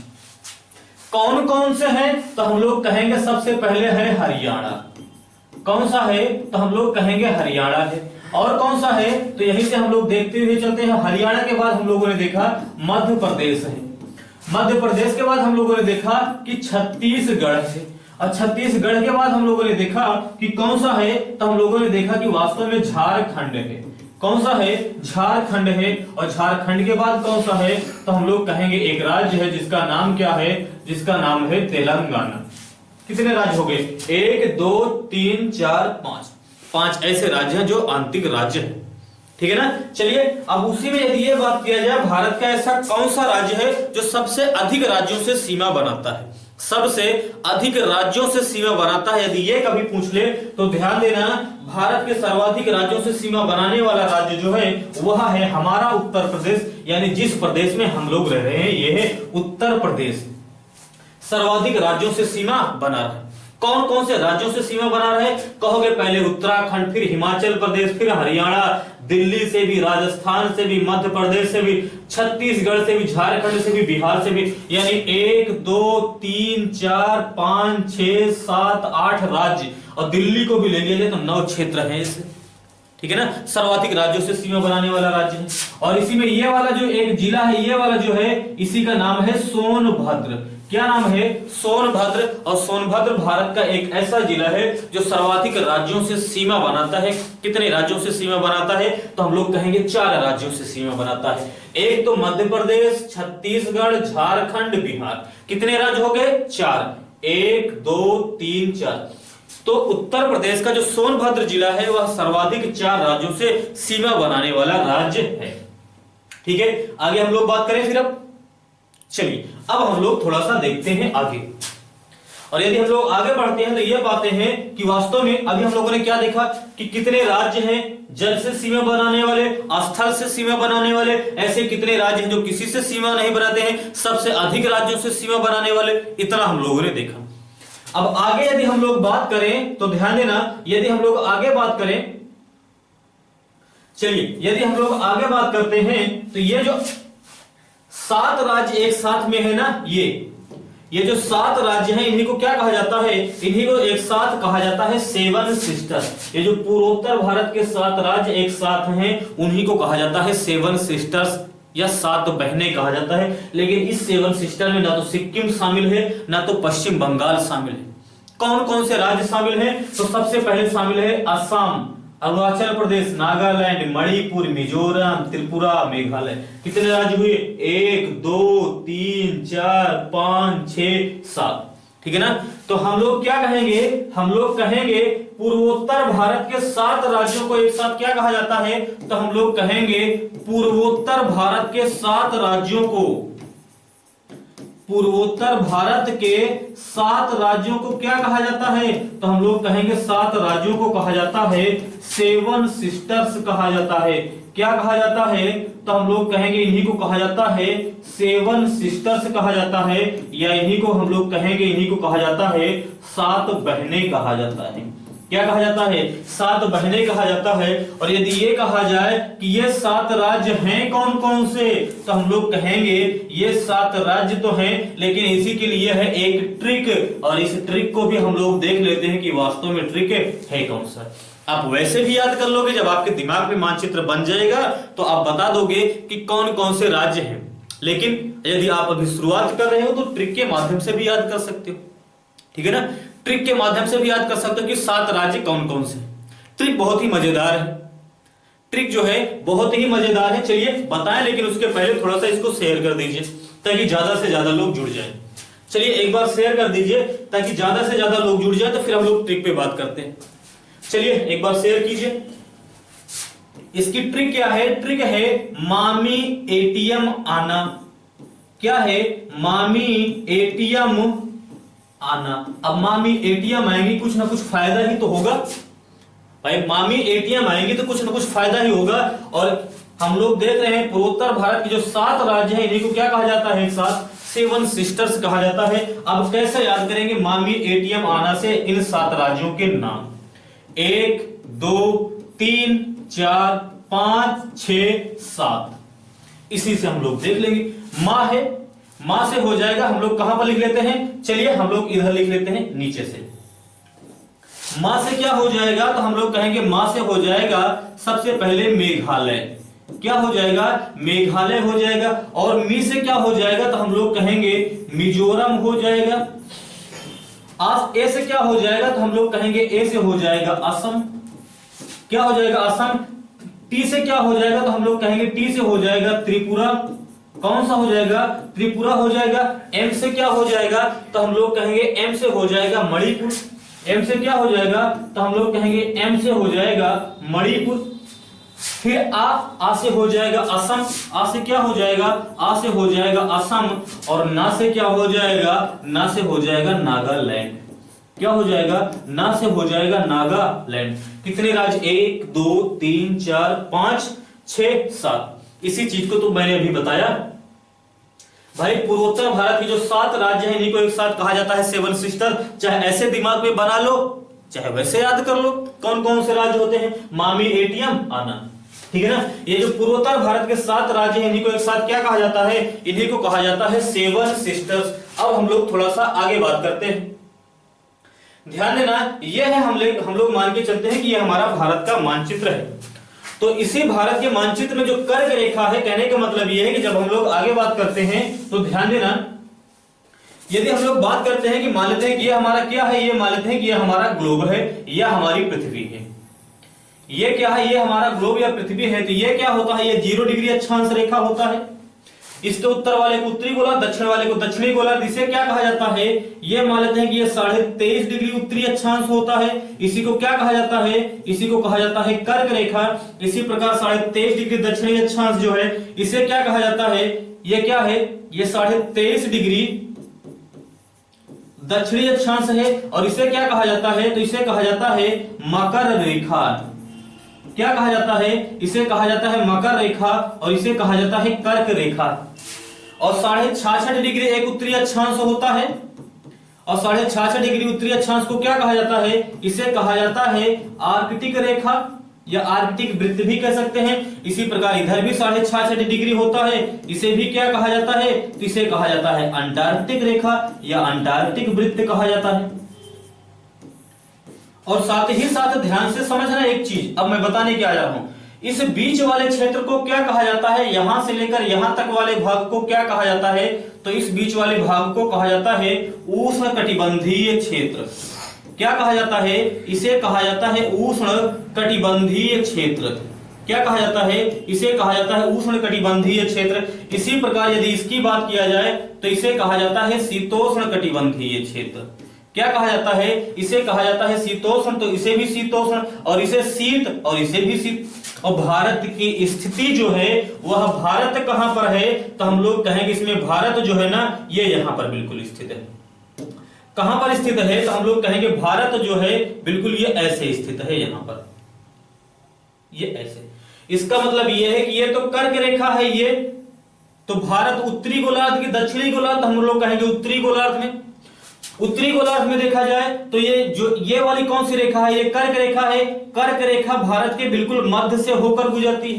कौन कौन से हैं? तो हम लोग कहेंगे सबसे पहले है हरियाणा। कौन सा है? तो हम लोग कहेंगे हरियाणा है। और कौन सा है? तो यहीं से हम लोग देखते हुए चलते हैं। हरियाणा के बाद हम लोगों ने देखा मध्य प्रदेश है। मध्य प्रदेश के बाद हम लोगों ने देखा कि छत्तीसगढ़ है। और छत्तीसगढ़ के बाद हम लोगों ने देखा कि कौन सा है? तो हम लोगों ने देखा कि वास्तव में झारखंड है। कौन सा है? झारखंड है। और झारखंड के बाद कौन सा है? तो हम लोग कहेंगे एक राज्य है जिसका नाम क्या है? जिसका नाम है तेलंगाना। कितने राज्य हो गए? 1 2 3 4 5। 5 ऐसे राज्य हैं जो आंतरिक राज्य है। ठीक है ना? चलिए अब उसी में यदि ये बात किया जाए भारत का ऐसा कौन सा राज्य है जो सबसे अधिक राज्यों से सीमा बनाता है? सबसे अधिक राज्यों से सीमा बनाता है, यदि ये कभी पूछ ले तो ध्यान देना, भारत के सर्वाधिक राज्यों से सीमा बनाने वाला राज्य जो है वह है हमारा उत्तर प्रदेश। यानी जिस प्रदेश में हम लोग रह रहे हैं ये है उत्तर प्रदेश, सर्वाधिक राज्यों से सीमा बना रहा है। कौन कौन से राज्यों से सीमा बना रहे? कहोगे पहले उत्तराखंड, फिर हिमाचल प्रदेश, फिर हरियाणा, दिल्ली से भी, राजस्थान से भी, मध्य प्रदेश से भी, छत्तीसगढ़ से भी, झारखंड से भी, बिहार से भी। यानी 1 2 3 4 5 6 7 8 राज्य, और दिल्ली को भी ले लिया जाए तो 9 क्षेत्र हैं इससे। ठीक है ना? सर्वाधिक राज्यों से सीमा बनाने वाला राज्य है। और इसी में ये वाला जो एक जिला है, ये वाला जो है इसी का नाम है सोनभद्र। क्या नाम है? सोनभद्र। और सोनभद्र भारत का एक ऐसा जिला है जो सर्वाधिक राज्यों से सीमा बनाता है। कितने राज्यों से सीमा बनाता है? तो हम लोग कहेंगे 4 राज्यों से सीमा बनाता है। एक तो मध्य प्रदेश, छत्तीसगढ़, झारखंड, बिहार। कितने राज्य हो गए? 4। 1 2 3 4। तो उत्तर प्रदेश का जो सोनभद्र जिला है वह सर्वाधिक 4 राज्यों से सीमा बनाने वाला राज्य है। ठीक है, आगे हम लोग बात करें फिर। अब चलिए अब हम लोग थोड़ा सा देखते हैं आगे, और यदि हम लोग आगे बढ़ते हैं तो ये पाते हैं कि वास्तव में अभी हम लोगों ने क्या देखा कि कितने राज्य हैं जल से सीमा बनाने वाले, स्थल से सीमा बनाने वाले। ऐसे कितने राज्य हैं जो किसी से सीमा नहीं बनाते हैं, सबसे अधिक राज्यों से सीमा बनाने वाले। इतना हम लोगों ने देखा। अब आगे यदि हम लोग बात करें तो ध्यान देना, यदि हम लोग आगे बात करें, चलिए यदि हम लोग आगे बात करते हैं तो ये जो 7 राज्य एक साथ में है ना, ये जो 7 राज्य हैं इन्हीं को क्या कहा जाता है? इन्हीं को एक साथ कहा जाता है 7 सिस्टर्स। ये जो पूर्वोत्तर भारत के 7 राज्य एक साथ हैं उन्हीं को कहा जाता है 7 सिस्टर्स या 7 बहनें कहा जाता है। लेकिन इस 7 सिस्टर में ना तो सिक्किम शामिल है ना तो पश्चिम बंगाल शामिल है। कौन कौन से राज्य शामिल हैं? तो सबसे पहले शामिल है असम, अरुणाचल प्रदेश, नागालैंड, मणिपुर, मिजोरम, त्रिपुरा, मेघालय। कितने राज्य हुए? 1 2 3 4 5 6 7। ठीक है ना? तो हम लोग क्या कहेंगे? हम लोग कहेंगे पूर्वोत्तर भारत के 7 राज्यों को एक साथ क्या कहा जाता है? तो हम लोग कहेंगे पूर्वोत्तर भारत के 7 राज्यों को, पूर्वोत्तर भारत के 7 राज्यों को क्या कहा जाता है? तो हम लोग कहेंगे 7 राज्यों को कहा जाता है 7 सिस्टर्स कहा जाता है। क्या कहा जाता है? तो हम लोग कहेंगे इन्हीं को कहा जाता है 7 सिस्टर्स कहा जाता है, या इन्हीं को हम लोग कहेंगे इन्हीं को कहा जाता है 7 बहनें कहा जाता है। क्या कहा जाता है? 7 बहनें कहा जाता है। और यदि ये कहा जाए कि ये 7 राज्य हैं कौन कौन से, तो हम लोग कहेंगे ये 7 राज्य तो हैं, लेकिन इसी के लिए है एक ट्रिक, और इस ट्रिक को भी हम लोग देख लेते हैं कि वास्तव में ट्रिक है कौन सा। आप वैसे भी याद कर लोगे, जब आपके दिमाग में मानचित्र बन जाएगा तो आप बता दोगे कि कौन कौन से राज्य हैं। लेकिन यदि आप अभी शुरुआत कर रहे हो तो ट्रिक के माध्यम से भी याद कर सकते हो, ठीक है ना। ट्रिक के माध्यम से भी याद कर सकते हो कि 7 राज्य कौन कौन से। ट्रिक बहुत ही मजेदार है, ट्रिक जो है बहुत ही मजेदार है। चलिए बताएं, लेकिन उसके पहले थोड़ा सा इसको शेयर कर दीजिए ताकि ज्यादा से ज्यादा लोग जुड़ जाएं। चलिए एक बार शेयर कर दीजिए ताकि ज्यादा से ज्यादा लोग जुड़ जाए, तो फिर हम लोग ट्रिक पे बात करते हैं। चलिए एक बार शेयर कीजिए। इसकी ट्रिक क्या है? ट्रिक है मामी एटीएम आना। क्या है? मामी एटीएम आना। अब मामी एटीएम आएंगी, कुछ ना कुछ फायदा ही तो होगा भाई। मामी एटीएम आएंगी तो कुछ ना कुछ फायदा ही होगा। और हम लोग देख रहे हैं पूर्वोत्तर भारत के जो 7 राज्य हैं इन्हीं को क्या कहा जाता है? एक साथ 7 सिस्टर्स कहा जाता है। अब कैसे याद करेंगे मामी एटीएम आना से इन 7 राज्यों के नाम? 1 2 3 4 5 6 7, इसी से हम लोग देख लेंगे। माँ है, माँ से हो जाएगा। हम लोग कहां पर लिख लेते हैं? चलिए हम लोग इधर लिख लेते हैं नीचे से। माँ से क्या हो जाएगा? तो हम लोग कहेंगे माँ से हो जाएगा सबसे पहले मेघालय। क्या हो जाएगा? मेघालय हो जाएगा। और मी से क्या हो जाएगा? तो हम लोग कहेंगे मिजोरम हो जाएगा। ए से क्या हो जाएगा? तो हम लोग कहेंगे ए से हो जाएगा असम। क्या हो जाएगा? असम। टी से क्या हो जाएगा? तो हम लोग कहेंगे टी से हो जाएगा त्रिपुरा। कौन सा हो जाएगा? त्रिपुरा हो जाएगा। एम से क्या हो जाएगा? तो हम लोग कहेंगे एम से हो जाएगा मणिपुर। एम से क्या हो जाएगा? तो हम लोग कहेंगे एम से हो जाएगा मणिपुर। फिर आ से हो जाएगा असम। आ से क्या हो जाएगा? आ से हो जाएगा असम। और ना से क्या हो जाएगा? ना से हो जाएगा नागालैंड। क्या हो जाएगा? ना से हो जाएगा नागालैंड। कितने राज्य? 1 2 3 4 5 6 7। इसी चीज को तो मैंने अभी बताया भाई। पूर्वोत्तर भारत के जो 7 राज्य हैं इन्हीं को एक साथ कहा जाता है 7 सिस्टर। चाहे ऐसे दिमाग में बना लो, चाहे वैसे याद कर लो कौन कौन से राज्य होते हैं। मामी एटीएम आना, ठीक है ना। ये जो पूर्वोत्तर भारत के 7 राज्य हैं इन्हीं को एक साथ क्या कहा जाता है? इन्हीं को कहा जाता है 7 सिस्टर्स। अब हम लोग थोड़ा सा आगे बात करते हैं। ध्यान देना, यह है हम लोग मान के चलते हैं कि यह हमारा भारत का मानचित्र है। तो इसी भारत के मानचित्र में जो कर्क रेखा है, कहने का मतलब यह है कि जब हम लोग आगे बात करते हैं तो ध्यान देना, यदि हम लोग बात करते हैं कि मान लेते हैं कि ये हमारा क्या है, ये मान लेते हैं कि ये हमारा ग्लोब है, यह हमारी पृथ्वी है। ये क्या है? ये हमारा ग्लोब या पृथ्वी है। तो ये क्या होता है? ये 0 डिग्री अक्षांश रेखा होता है। इसके उत्तर वाले को उत्तरी गोलार्ध, दक्षिण वाले को दक्षिणी गोलार्ध। इसे क्या कहा जाता है? ये मान लेते हैं कि ये 23.5 डिग्री उत्तरी अक्षांश होता है। इसी को क्या कहा जाता है? इसी को कहा जाता है कर्क रेखा। इसी प्रकार 23.5 डिग्री दक्षिणी अक्षांश जो है इसे क्या कहा जाता है? ये क्या है? ये 23.5 डिग्री दक्षिणी अक्षांश है। और इसे क्या कहा जाता है? तो इसे कहा जाता है मकर रेखा। क्या कहा जाता है? इसे कहा जाता है मकर रेखा और इसे कहा जाता है कर्क रेखा। और 66.5 डिग्री एक उत्तरी अक्षांश होता है। और 66.5 डिग्री उत्तरी अक्षांश को क्या कहा जाता है? इसे कहा जाता है आर्कटिक रेखा या आर्कटिक वृत्त भी कह सकते हैं। इसी प्रकार इधर भी 66.5 डिग्री होता है। इसे भी क्या कहा जाता है? तो इसे कहा जाता है अंटार्कटिक रेखा या अंटार्कटिक वृत्त कहा जाता है। और साथ ही साथ ध्यान से समझना एक चीज, अब मैं बताने क्या जा रहा हूं। इस बीच वाले क्षेत्र को क्या कहा जाता है? यहां से लेकर यहां तक वाले भाग को क्या कहा जाता है? तो इस बीच वाले भाग को कहा जाता है उष्णकटिबंधीय क्षेत्र। क्या कहा जाता है? इसे कहा जाता है उष्णकटिबंधीय क्षेत्र। क्या कहा जाता है? इसे कहा जाता है उष्णकटिबंधीय क्षेत्र। इसी प्रकार यदि इसकी बात किया जाए तो इसे कहा जाता है शीतोष्णकटिबंधीय क्षेत्र। क्या कहा जाता है? इसे कहा जाता है शीतोष्ण। तो इसे भी शीतोष्ण और इसे शीत और इसे भी शीत। और भारत की स्थिति जो है वह भारत कहां पर है? तो हम लोग कहेंगे इसमें भारत जो है ना ये यहां पर बिल्कुल स्थित है। कहां पर स्थित है? तो हम लोग कहेंगे भारत जो है बिल्कुल ये ऐसे स्थित है, यहां पर ये ऐसे। इसका मतलब ये है कि ये तो कर्क रेखा है ये। तो भारत उत्तरी गोलार्ध की दक्षिणी गोलार्ध हम लोग कहेंगे उत्तरी गोलार्ध में। उत्तरी गोलार्ध में देखा जाए तो ये वाली कौन सी रेखा है? ये कर्क रेखा है। कर्क रेखा भारत के बिल्कुल मध्य से होकर गुजरती है।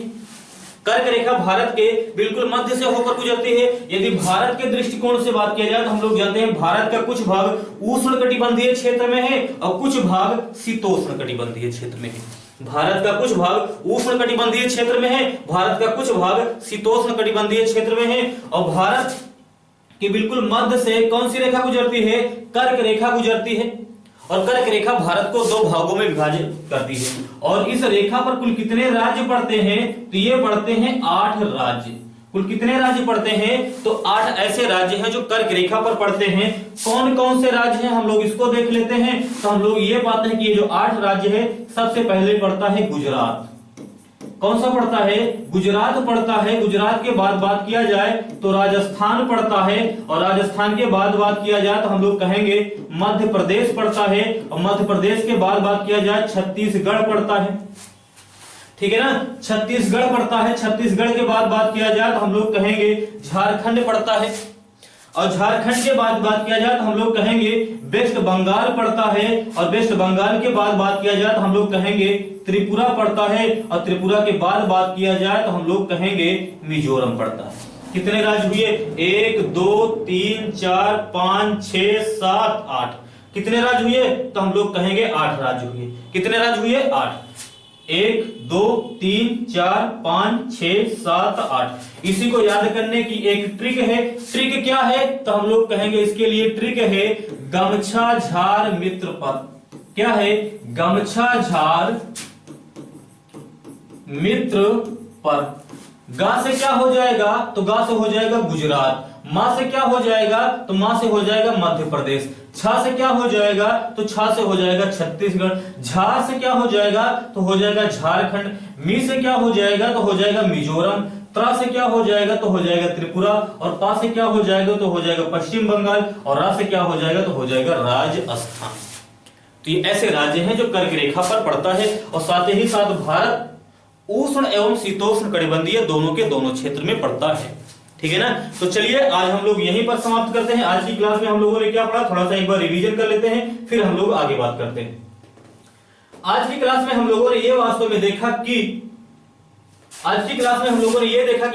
कर्क रेखा भारत के बिल्कुल मध्य से होकर गुजरती है। यदि भारत के दृष्टिकोण से बात किया जाए तो हम लोग जानते हैं भारत का कुछ भाग उष्णकटिबंधीय क्षेत्र में है और कुछ भाग शीतोष्णकटिबंधीय क्षेत्र में है। भारत का कुछ भाग उष्ण कटिबंधीय क्षेत्र में है, भारत का कुछ भाग शीतोष्ण कटिबंधीय क्षेत्र में है, और भारत के बिल्कुल मध्य से कौन सी रेखा गुजरती है? कर्क रेखा गुजरती है, और कर्क रेखा भारत को दो भागों में विभाजित करती है। और इस रेखा पर कुल कितने राज्य पड़ते हैं? तो ये पड़ते हैं 8 राज्य। कुल कितने राज्य पड़ते हैं? तो 8 ऐसे राज्य हैं जो कर्क रेखा पर पड़ते हैं। कौन कौन से राज्य हैं हम लोग इसको देख लेते हैं। तो हम लोग ये पाते हैं कि ये जो 8 राज्य है, सबसे पहले पड़ता है गुजरात। कौन सा पड़ता है? गुजरात पड़ता है। गुजरात के बाद बात किया जाए तो राजस्थान पड़ता है, और राजस्थान के बाद बात किया जाए तो हम लोग कहेंगे मध्य प्रदेश पड़ता है, और मध्य प्रदेश के बाद बात किया जाए छत्तीसगढ़ पड़ता है। ठीक है ना, छत्तीसगढ़ पड़ता है। छत्तीसगढ़ के बाद बात किया जाए तो हम लोग कहेंगे झारखंड पड़ता है, और झारखंड के बाद बात किया जाए तो हम लोग कहेंगे वेस्ट बंगाल पड़ता है, और वेस्ट बंगाल के बाद बात किया जाए तो हम लोग कहेंगे त्रिपुरा पड़ता है, और त्रिपुरा के बाद बात किया जाए तो हम लोग कहेंगे मिजोरम पड़ता है। कितने राज्य हुए? 1 2 3 4 5 6 7 8। कितने राज्य हुए? तो हम लोग कहेंगे 8 राज्य हुए। कितने राज्य हुए? 8। 1 2 3 4 5 6 7 8। इसी को याद करने की एक ट्रिक है। ट्रिक क्या है? तो हम लोग कहेंगे इसके लिए ट्रिक है गमछा झार मित्र पद। क्या है? गमछा झार मित्र पद। गा से क्या हो जाएगा? तो गा से हो जाएगा गुजरात। मां से क्या हो जाएगा? तो मां से हो जाएगा मध्य प्रदेश। छा से क्या हो जाएगा? तो छा से हो जाएगा छत्तीसगढ़। झा से क्या हो जाएगा? तो हो जाएगा झारखंड। मी से क्या हो जाएगा? तो हो जाएगा मिजोरम। त्रा से क्या हो जाएगा? तो हो जाएगा त्रिपुरा। और पा से क्या हो जाएगा? तो हो जाएगा पश्चिम बंगाल। और रा से क्या हो जाएगा? तो हो जाएगा राजस्थान। तो ये ऐसे राज्य हैं जो कर्क रेखा पर पड़ता है, और साथ ही साथ भारत उष्ण एवं शीतोष्ण कटिबंधीय दोनों के दोनों क्षेत्र में पड़ता है। ठीक है ना। तो चलिए आज हम लोग यहीं पर समाप्त करते हैं। आज की क्लास में हम लोगों ने क्या पढ़ा, थोड़ा सा एक बार रिवीजन कर लेते हैं, फिर हम लोग आगे बात करते हैं। आज की क्लास में हम लोगों ने ये वास्तव में देखा कि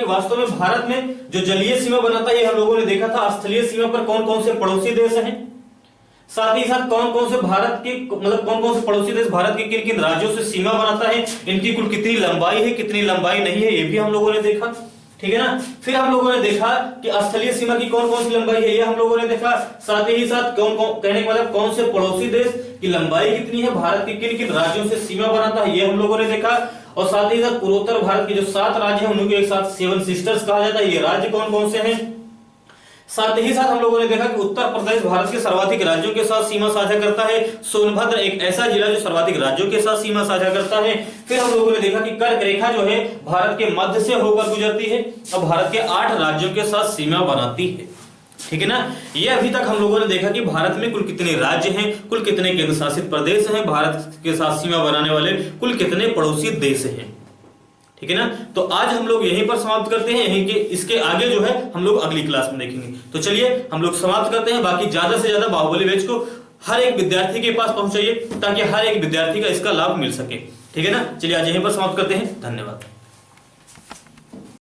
वास्तव में भारत में जो जलीय सीमा बनाता है, ये हम लोगों ने देखा था स्थलीय सीमा पर कौन कौन से पड़ोसी देश हैं, साथ ही साथ कौन कौन से भारत के कौन कौन से पड़ोसी देश भारत के किन किन राज्यों से सीमा बनाता है, इनकी कुल कितनी लंबाई है, कितनी लंबाई नहीं है, ये भी हम लोगों ने देखा। ठीक है ना। फिर हम लोगों ने देखा कि स्थलीय सीमा की कौन कौन सी लंबाई है, ये हम लोगों ने देखा। साथ ही साथ कौन कौन कहने का मतलब कौन से पड़ोसी देश की लंबाई कितनी है, भारत के किन किन राज्यों से सीमा बनाता है, ये हम लोगों ने देखा। और साथ ही साथ पूर्वोत्तर भारत के जो 7 राज्य हैं उनको एक साथ 7 सिस्टर्स कहा जाता है। ये राज्य कौन कौन से हैं। साथ ही साथ हम लोगों ने देखा कि उत्तर प्रदेश भारत के सर्वाधिक राज्यों के साथ सीमा साझा करता है। सोनभद्र एक ऐसा जिला जो सर्वाधिक राज्यों के साथ सीमा साझा करता है। फिर हम लोगों ने देखा कि कर्क रेखा जो है भारत के मध्य से होकर गुजरती है और भारत के 8 राज्यों के साथ सीमा बनाती है। ठीक है ना। ये अभी तक हम लोगों ने देखा कि भारत में कुल कितने राज्य हैं, कुल कितने केंद्र शासित प्रदेश हैं, भारत के साथ सीमा बनाने वाले कुल कितने पड़ोसी देश हैं। ठीक है ना। तो आज हम लोग यहीं पर समाप्त करते हैं। यहीं के इसके आगे जो है हम लोग अगली क्लास में देखेंगे। तो चलिए हम लोग समाप्त करते हैं। बाकी ज्यादा से ज्यादा बाहुबली बैच को हर एक विद्यार्थी के पास पहुंचाइए ताकि हर एक विद्यार्थी का इसका लाभ मिल सके। ठीक है ना। चलिए आज यहीं पर समाप्त करते हैं। धन्यवाद।